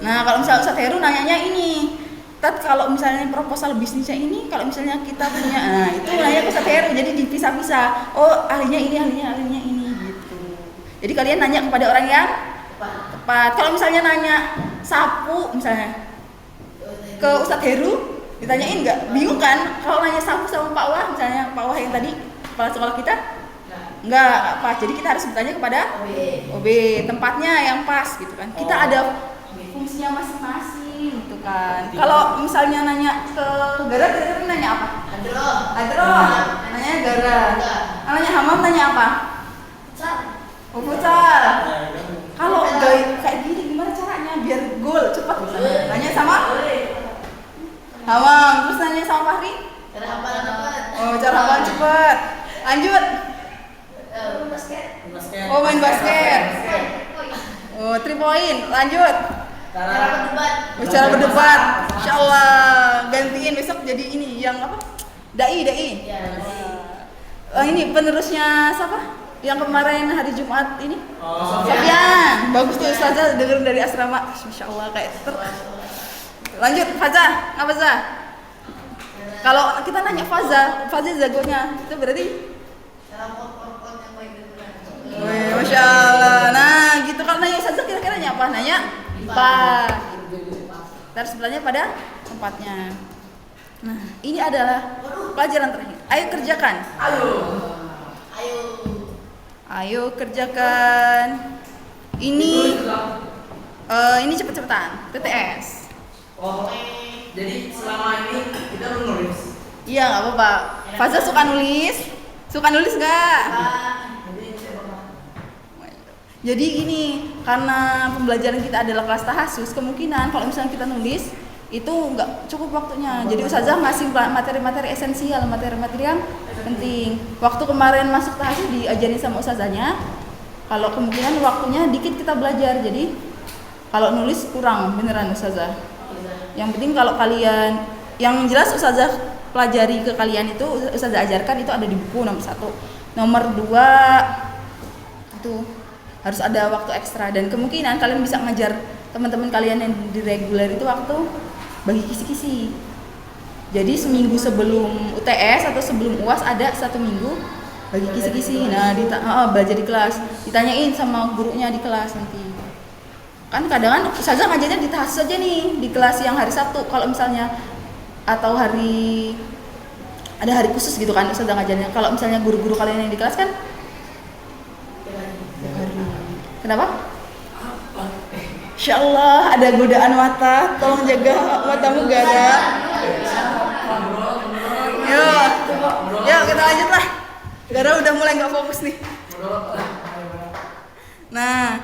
Nah kalau misalnya Ustaz Heru nanyanya ini, kalau misalnya proposal bisnisnya ini, kalau misalnya kita punya, nah itu nanya ke Ustaz Heru, jadi dipisah-pisah. Oh ahlinya ini gitu. Jadi kalian nanya kepada orang yang tepat. Kalau misalnya nanya sapu misalnya ke Ustaz Heru, ditanyain nggak? Bingung kan? Kalau nanya sapu sama Pak Wah, misalnya Pak Wah yang tadi kepala sekolah kita, nggak pas. Jadi kita harus bertanya kepada OB, tempatnya yang pas gitu kan. Kita ada fungsinya masing-masing gitu kan. Kalau misalnya nanya ke Gara, nanya apa? Adro. Nanya Gara. Nanya Hamam nanya apa? Futsal. Kalau kayak gini gimana caranya biar gol cepat? Nanya sama Hamam, terus nanya sama Fahri? Cara hafalan dapat. Oh, cara hafalan cepat. Lanjut. Oh, main basket. Oh, 3 point. Lanjut. Cara berdebat. Insyaallah gantiin besok jadi ini yang apa? Dai. Ini penerusnya siapa? Yang kemarin hari Jumat ini? Sofian. Bagus tuh Ustazah dengerin dari asrama. Insyaallah kayak lanjut Fazah. Apa Fazah? Kalau kita nanya Fazah jagonya itu berarti Masya Allah. Nah gitu kalau nanya Ustazah kira-kira nanya apa? Nanya IPA. Terus sebelahnya pada tempatnya. Nah ini adalah pelajaran terakhir. Ayo kerjakan. Ayo kerjakan. Ini cepet-cepetan. TTS. Oh, jadi selama ini kita menulis. Iya nggak apa-apa. Fazah suka nulis? Nggak? Jadi gini, karena pembelajaran kita adalah kelas tahasus, kemungkinan kalau misalnya kita nulis itu nggak cukup waktunya. Jadi Ustazah masih materi-materi esensial, materi-materi yang penting. Waktu kemarin masuk tahasus diajarin sama Ustazahnya, kalau kemungkinan waktunya dikit kita belajar. Jadi Kalau nulis kurang beneran Ustazah. Yang penting kalau kalian, yang jelas Ustazah pelajari ke kalian itu, Ustazah ajarkan itu ada di buku nomor 1. Nomor 2 itu harus ada waktu ekstra, dan kemungkinan kalian bisa ngajar teman-teman kalian yang di reguler itu waktu bagi kisi-kisi. Jadi seminggu sebelum UTS atau sebelum UAS ada 1 minggu bagi kisi-kisi. Nah, belajar di kelas, ditanyain sama gurunya di kelas nanti. Kan kadang kan Ustazah ngajarnya di tas aja nih, di kelas yang hari Sabtu. Kalau misalnya atau hari ada hari khusus gitu kan Ustazah ngajarnya. Kalau misalnya guru-guru kalian yang di kelas kan hari. Kenapa? Insya Allah ada godaan mata, tolong jaga matamu Gara. Yuk kita lanjut lah. Gara udah mulai nggak fokus nih. Nah,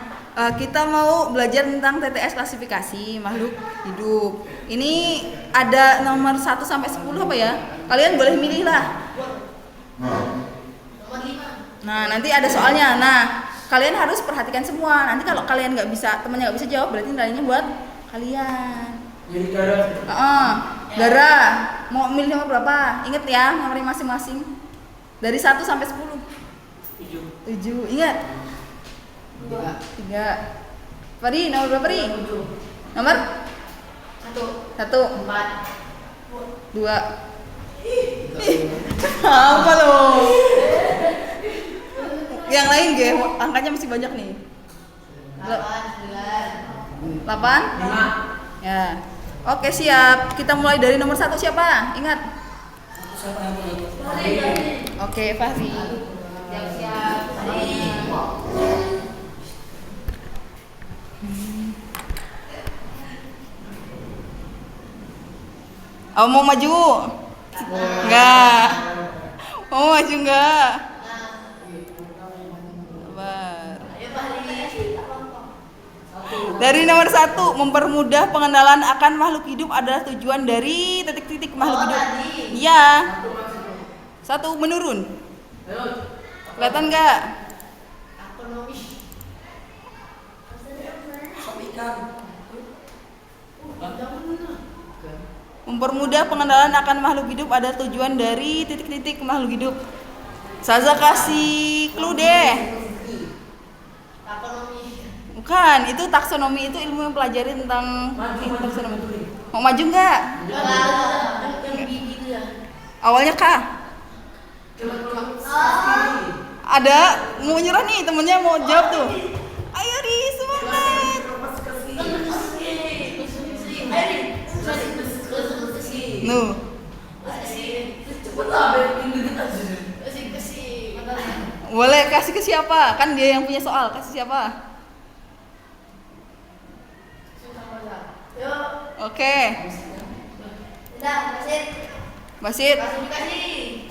kita mau belajar tentang TTS klasifikasi makhluk hidup. Ini ada nomor 1 sampai 10 apa ya? Kalian boleh milih lah. Nah, nanti ada soalnya. Nah, kalian harus perhatikan semua. Nanti kalau kalian nggak bisa, temannya nggak bisa jawab, berarti nilainya buat kalian. Jadi Gara. Gara, mau milih nomor berapa? Ingat ya, nomornya masing-masing. Dari 1 sampai 10. 7. Ingat. 3. Fari, nomor berapa Ri? Nomor 1. 2. Apa loh? Yang lain ge, angkanya masih banyak nih. 8. Ya. Oke, siap. Kita mulai dari nomor 1 siapa? Ingat. Oke, Fahri. Siap. Oh, mau maju? Enggak. Mau maju enggak? Sabar. Dari nomor 1, mempermudah pengenalan akan makhluk hidup adalah tujuan dari titik-titik makhluk hidup. Iya. 1 menurun. Kelihatan enggak? Mempermudah pengenalan akan makhluk hidup ada tujuan dari titik-titik makhluk hidup. Saza kasih clue deh. Bukan, itu taksonomi, itu ilmu yang pelajari tentang taksonomi. Mau maju nggak? Awalnya K. Ada mau nyerah nih, temennya mau jawab tuh. Ayo Ri, semangat. Nuh. Boleh kasih ke siapa? Kan dia yang punya soal. Kasih siapa? Oke. Basit.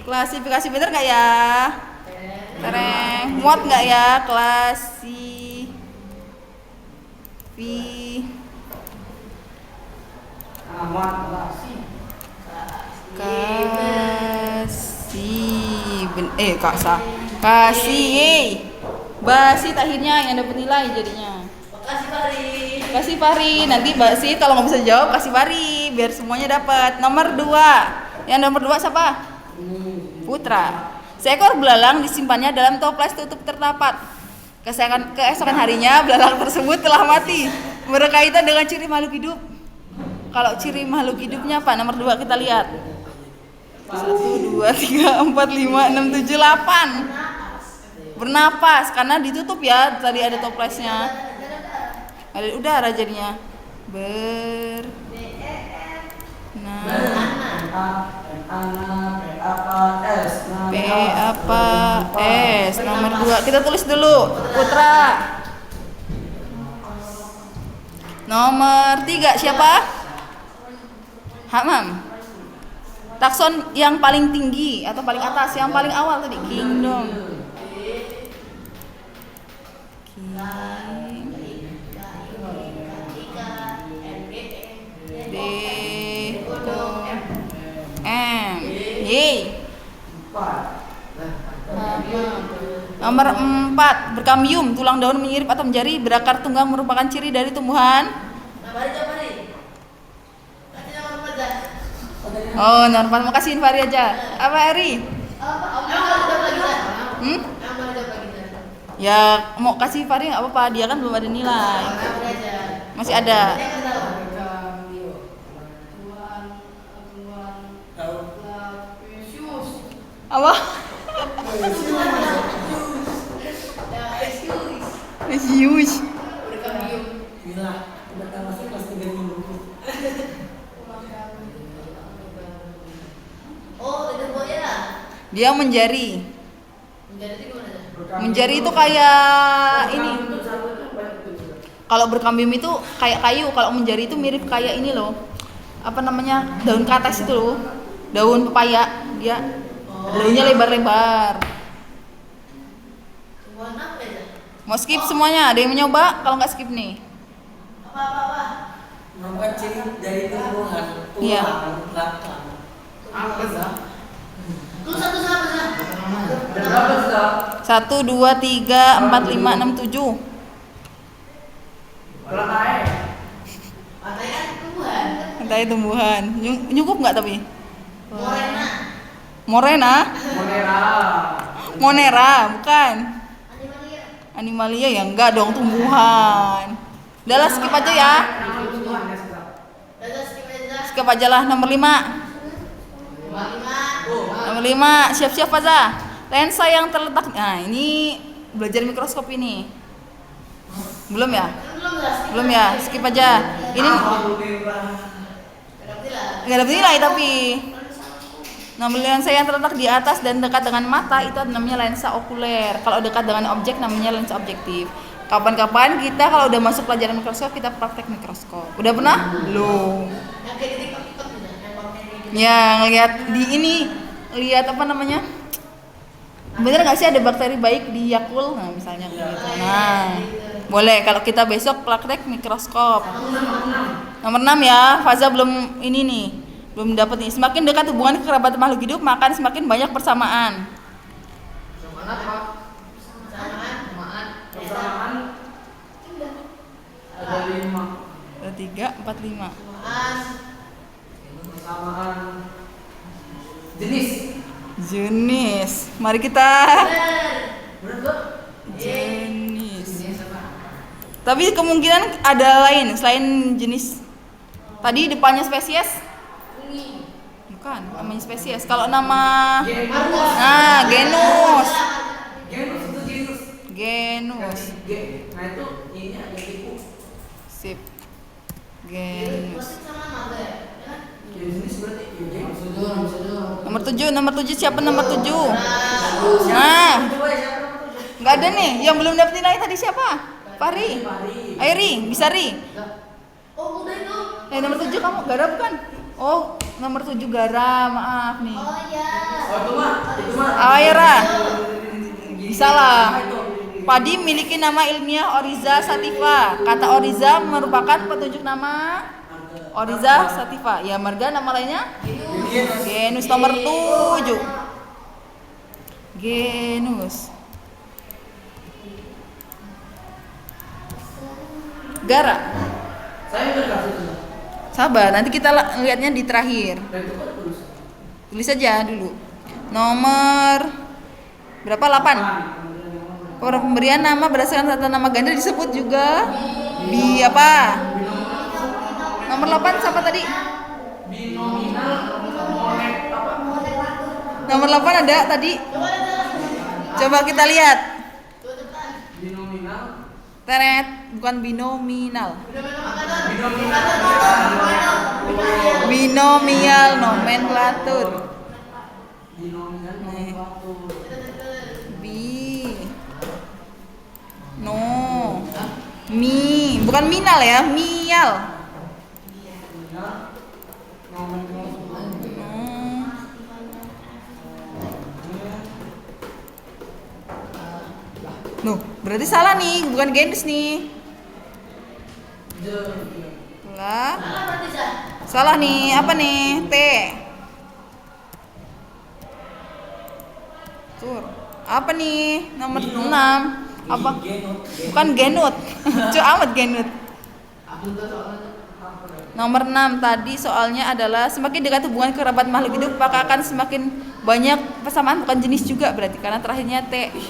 Klasifikasi bener nggak ya? Tereng. Muat nggak ya? Klasifikasi. Kasih Basit akhirnya yang dapat nilai jadinya. Kasih Fari. Nanti Basit kalau nggak bisa jawab kasih Fari biar semuanya dapat. Nomor 2. Yang nomor 2 siapa? Putra. Seekor belalang disimpannya dalam toples tutup tertapat. Keesokan harinya belalang tersebut telah mati. Berkaitan dengan ciri makhluk hidup. Kalau ciri makhluk hidupnya apa? Nomor 2 kita lihat. 1, 2, 3, 4, 5, 6, 7, 8. Bernapas karena ditutup ya. Tadi ada toplesnya. Ada udara jadinya. P-A-P-S. Nomor 2. Kita tulis dulu. Putra. Nomor 3 siapa? Hamam. Takson yang paling tinggi atau paling atas, yang paling awal tadi kingdom. Nomor 4, berkambium, tulang daun menyirip atau menjari, berakar tunggang merupakan ciri dari tumbuhan. Oh, nomor 4 mau kasihin Fahri aja. Apa Eri? Ya mau kasih Fahri nggak apa-apa, dia kan belum ada nilai. Masih ada. Apa? Huge. Gila, udah masih kelas 3 minggu. Dia menjari. Menjari itu kayak ini. Kalau berkambium itu kayak kayu, kalau menjari itu mirip kayak ini loh. Apa namanya? Daun kates itu loh. Daun pepaya, dia daunnya lebar-lebar. Mau skip semuanya? Ada yang mau nyoba? Kalau nggak skip nih. Merupakan ciri dari tumbuhan Iya. belakang. Apa sih? 1, 2, 3, 4, 5, 6, 7. Katanya tumbuhan. Nyukup nggak tapi? Morena? Monera, bukan. Animalia ya enggak dong, tumbuhan. Udah lah, skip aja ya. Skip aja lah. Nomor 5. Nomor 5, siap-siap aja. Lensa yang terletak. Nah, ini belajar mikroskop ini. Belum ya? Belum ya, skip aja. Ini nggak dapat nilai tapi. Nomor lensa yang terletak di atas dan dekat dengan mata itu namanya lensa okuler. Kalau dekat dengan objek namanya lensa objektif. Kapan-kapan kita kalau udah masuk pelajaran mikroskop kita praktek mikroskop. Udah pernah? Belum. Ya, ngelihat di ini, lihat apa namanya? Bener nggak sih ada bakteri baik di Yakult? Nah, misalnya gitu. Nah, boleh kalau kita besok praktek mikroskop. Nomor 6 ya, Faza belum ini nih. Belum dapat nih. Semakin dekat hubungan kekerabatan makhluk hidup, maka semakin banyak persamaan. Ada 5. Ada 3, 4, 5. Persamaan jenis. Jenis. Mari kita Bener tuh? jenis. Tapi kemungkinan ada lain selain jenis. Tadi depannya spesies? Bukan, namanya spesies. Kalau nama genus. Genus itu genus. Genus. Nah itu ini ada tipu. Sip. Genus. Jenis berarti genus. Nomor 7 siapa nomor 7? Nah, nggak ada nih. Yang belum dapat nilai tadi siapa? Fahri. Airi, bisa Ri. Nomor 7 kamu Gara bukan? Oh, nomor 7 Gara, maaf nih. Oh itu mah. Aira. Bisa lah. Padi memiliki nama ilmiah Oryza sativa. Kata Oryza merupakan petunjuk nama Oryza sativa. Ya, marga nama lainnya? Genus nomor 7. Genus. Gara. Saya udah kasih tuh. Sabar, nanti kita lihatnya di terakhir. Dan itu kan tulis. Tulis aja dulu. Nomor berapa? 8. Pemberian nama berdasarkan tata nama ganda disebut juga apa? Nomor 8 siapa tadi? Binominal monet apa? Nomor 8 ada tadi. Coba kita lihat. Binominal. Teret, bukan binominal. Binomial nomenklatur. Binominal nomenklatur. Mi, bukan minal ya, mial. Nuh, berarti salah nih, bukan genus nih. Lah. Salah nih, apa nih? T. Tur. Apa nih? Nomor 6. Apa? Bukan genut. Cu amat genut. Nomor 6 tadi soalnya adalah semakin dekat hubungan kerabat makhluk hidup maka akan semakin banyak persamaan, bukan jenis juga berarti karena terakhirnya T. Ini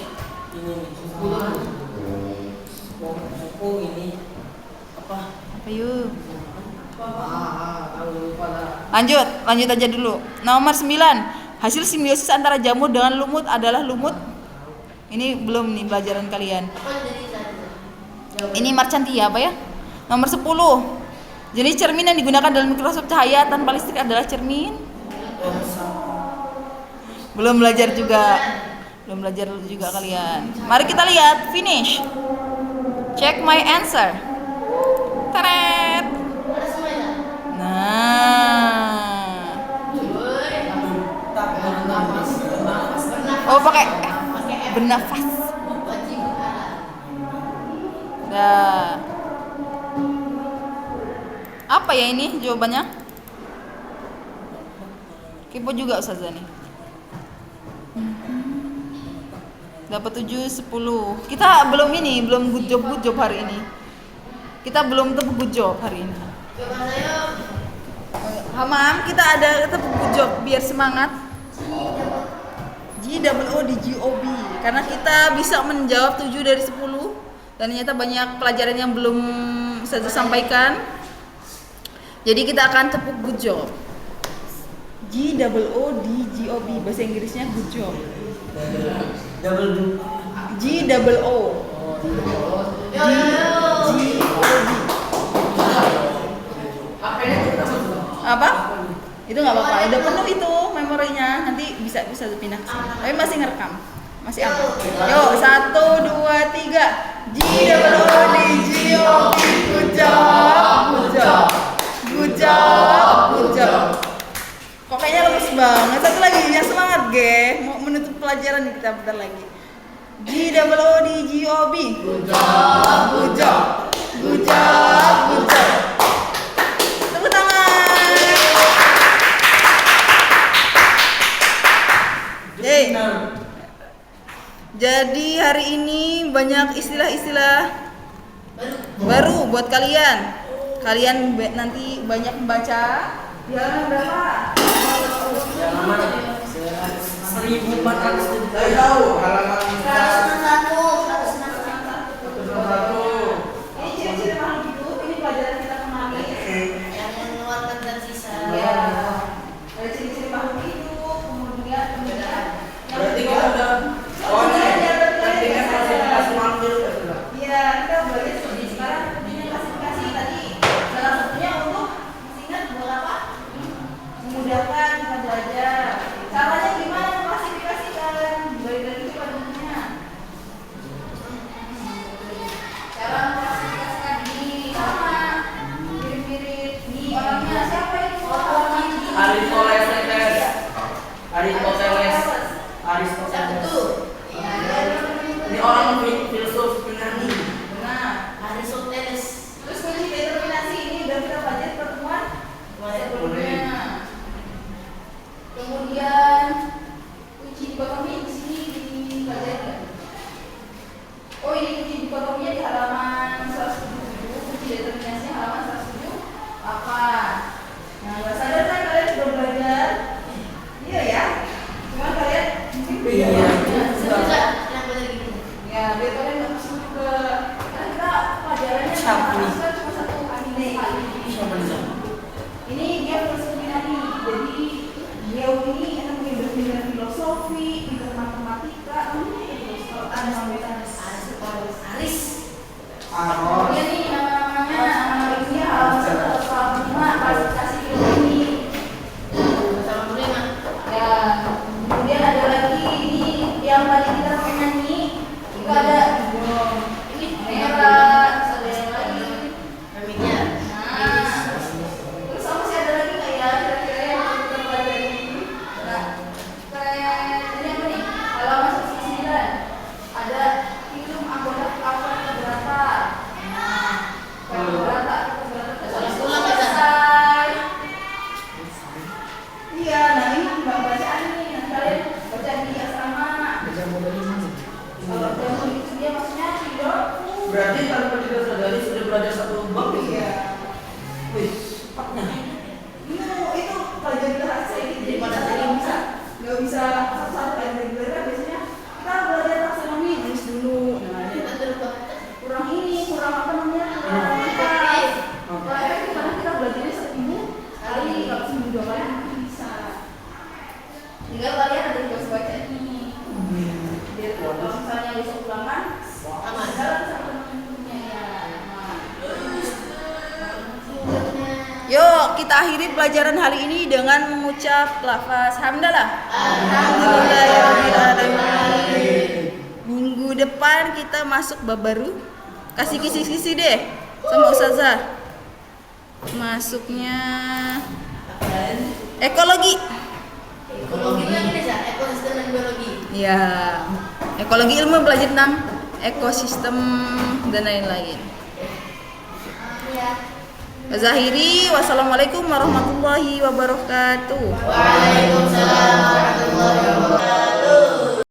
ini apa? Apa yuk? Pada Lanjut aja dulu. Nomor 9. Hasil simbiosis antara jamur dengan lumut adalah lumut. Ini belum nih pelajaran kalian. Ini Marcantia apa ya? Nomor 10. Jenis cermin yang digunakan dalam mikroskop cahaya tanpa listrik adalah cermin. Belum belajar juga kalian. Mari kita lihat finish. Check my answer. Teret. Nah. Oh pakai bernafas. Dah. Apa ya ini jawabannya? Kepo juga Ustazah nih. Dapat 7, 10. Kita belum good job hari ini. Kita belum tepuk good job hari ini. Hamam, kita ada tepuk good job biar semangat. GOB karena kita bisa menjawab 7 dari 10 dan ternyata banyak pelajaran yang belum Ustazah sampaikan. Jadi kita akan tepuk good job. GOB bahasa Inggrisnya good job. GOO. Apa? Itu nggak apa-apa. Udah penuh itu memorinya. Nanti bisa pindah ke sini. Tapi masih ngerekam. Masih aman. Yuk, 1, 2, 3. GOOD. Good job. Good job. Kok kayaknya lemes banget. Satu lagi yang semangat, Ge. Mau menutup pelajaran nih kita bentar lagi. GOOD. Good job. Tepuk tangan. Jadi hari ini banyak istilah-istilah baru buat kalian. Kalian nanti banyak membaca. Di halaman berapa? halaman 1400. Tahu halaman 161. Ini ciri-ciri makhluk hidup. Ini pelajaran kita kemarin. Yang mengeluarkan dan sisa. Ya. Ada ciri-ciri makhluk hidup. Kemudian berarti kita udah nantinya klasifikasi makhluk hidup. Iya, kita belajar seperti sekarang. Punya klasifikasi tadi. Salah satunya untuk masih ingat buat apa? Memudahkan kita belajar. Caranya gimana klasifikasikan? Balik lagi ke panduannya. Cara mengklasifikasikan ini sama, mirip-mirip. Ini orangnya siapa itu? Satu. Ini orang filsuf Yunani. Benar. Aristoteles. Terus kunci determinasi ini udah kita pelajari pertemuan sebelumnya. Kemudian kunci dikotomi di sini dipelajari nggak? Oh ini kunci dikotominya di halaman 107. Kunci determinasinya halaman 107 apa? Nah nggak sadar kan kalian sudah belajar? Iya ya. Cuma kalian mungkin beda. Iya. Bisa yang benar gitu. Ya biar kalian nggak pusing juga. Karena kita pelajarannya Siapa nih? cuma satu anime kali. Siapa nih? Ini dia filsuf Yunani, jadi dia ini emang pinter filosofi, pinter matematika, Aris. Kemudian nih nama-namanya, nama ini halaman 105 klasifikasi filologi. Sama Bulema. Ya, kemudian ada lagi ini yang tadi kita pakai nyanyi, itu ada ini merah, terus ada yang lagi. Remiknya. Nah, terus apa sih ada lagi nggak ya kira-kira yang perlu kita pelajari? Nah, kayak ini apa nih? Halaman 109 ada hitung anggota berapa? Nah, berapa? Ulang aja. Selesai. Iya, nah ini mbak bacaan nih. Nanti kalian baca di asrama. Baca model ini. Kalau jamur itu dia maksudnya tidur. Berarti tanpa kita sadari sudah belajar satu bab ya? Iya. Wih, cepatnya. Itu pelajaran rahasia ini jadi pada tadi nggak bisa satu-satu kayak reguler kan biasanya kita belajar taksonomi nulis dulu. Nah, ini kurang apa namanya? Kurang efektif karena kita belajarnya seminggu sekali, kalau seminggu 2 kali mungkin bisa. Tinggal kalian ada tugas baca nih. Biar kalau misalnya besok ulangan, aman. Jalan sama teman-temannya ya. Yuk, kita akhiri pelajaran hari ini dengan mengucap lafaz hamdalah. Alhamdulillahirrahmanirrahim. Minggu depan kita masuk bab baru. Kasih kisi-kisi deh sama Ustazah. Masuknya ekologi. Ekologi itu yang ini ya, ekosistem dan biologi. Ya, ekologi ilmu belajar tentang ekosistem dan lain-lain. Ya. Zahiri, wassalamualaikum warahmatullahi wabarakatuh. Waalaikumsalam warahmatullahi wabarakatuh.